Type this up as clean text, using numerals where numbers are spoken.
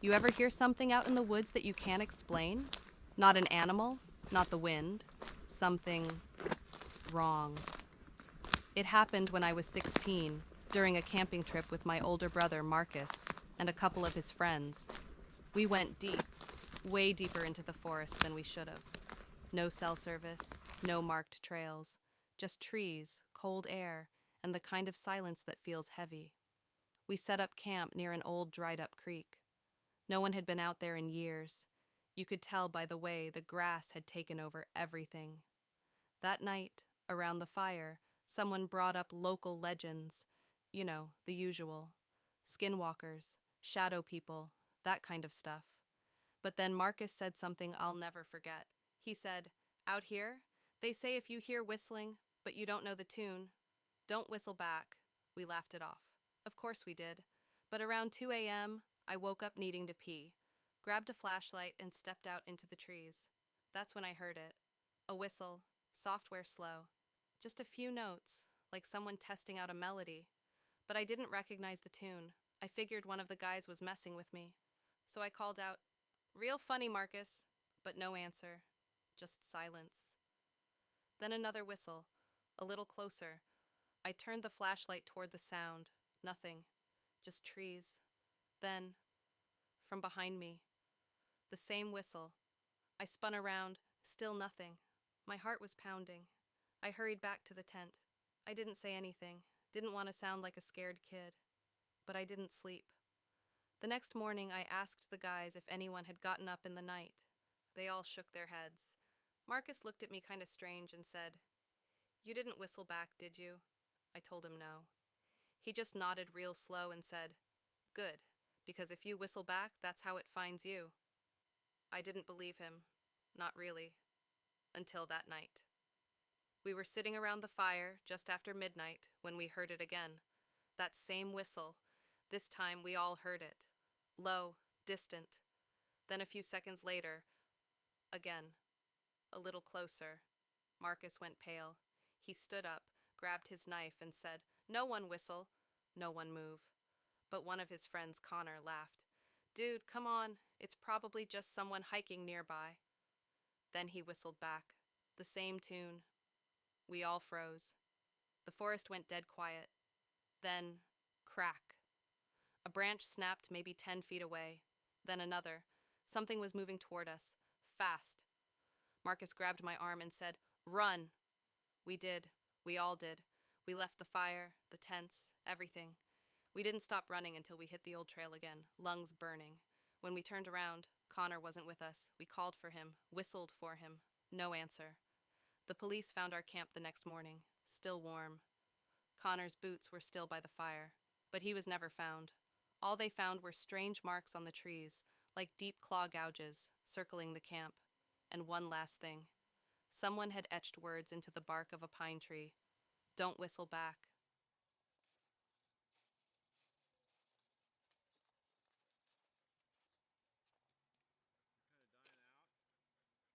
You ever hear something out in the woods that you can't explain? Not an animal, not the wind. Something wrong. It happened when I was 16, during a camping trip with my older brother Marcus and a couple of his friends. We went deep, way deeper into the forest than we should have. No cell service, no marked trails, just trees, cold air, and the kind of silence that feels heavy. We set up camp near an old dried up creek. No one had been out there in years. You could tell by the way the grass had taken over everything. That night, around the fire, someone brought up local legends. You know, the usual. Skinwalkers, shadow people, that kind of stuff. But then Marcus said something I'll never forget. He said, "Out here, they say if you hear whistling, but you don't know the tune, don't whistle back." We laughed it off. Of course we did. But around 2 a.m., I woke up needing to pee, grabbed a flashlight, and stepped out into the trees. That's when I heard it. A whistle, software slow. Just a few notes, like someone testing out a melody. But I didn't recognize the tune. I figured one of the guys was messing with me. So I called out, "Real funny, Marcus." But no answer. Just silence. Then another whistle, a little closer. I turned the flashlight toward the sound. Nothing. Just trees. Then, from behind me, the same whistle. I spun around, still nothing. My heart was pounding. I hurried back to the tent. I didn't say anything, didn't want to sound like a scared kid. But I didn't sleep. The next morning, I asked the guys if anyone had gotten up in the night. They all shook their heads. Marcus looked at me kind of strange and said, "You didn't whistle back, did you?" I told him no. He just nodded real slow and said, "Good, because if you whistle back, that's how it finds you." I didn't believe him. Not really. Until that night. We were sitting around the fire just after midnight when we heard it again. That same whistle. This time we all heard it. Low, distant. Then a few seconds later, again. A little closer. Marcus went pale. He stood up, grabbed his knife, and said, "No one whistle." No one move. But one of his friends, Connor, laughed. "Dude, come on. It's probably just someone hiking nearby." Then he whistled back. The same tune. We all froze. The forest went dead quiet. Then, crack. A branch snapped maybe 10 feet away. Then another. Something was moving toward us. Fast. Marcus grabbed my arm and said, "Run." We did. We all did. We left the fire, the tents, everything. We didn't stop running until we hit the old trail again, lungs burning. When we turned around, Connor wasn't with us. We called for him, whistled for him. No answer. The police found our camp the next morning, still warm. Connor's boots were still by the fire, but he was never found. All they found were strange marks on the trees, like deep claw gouges, circling the camp. And one last thing. Someone had etched words into the bark of a pine tree. "Don't whistle back."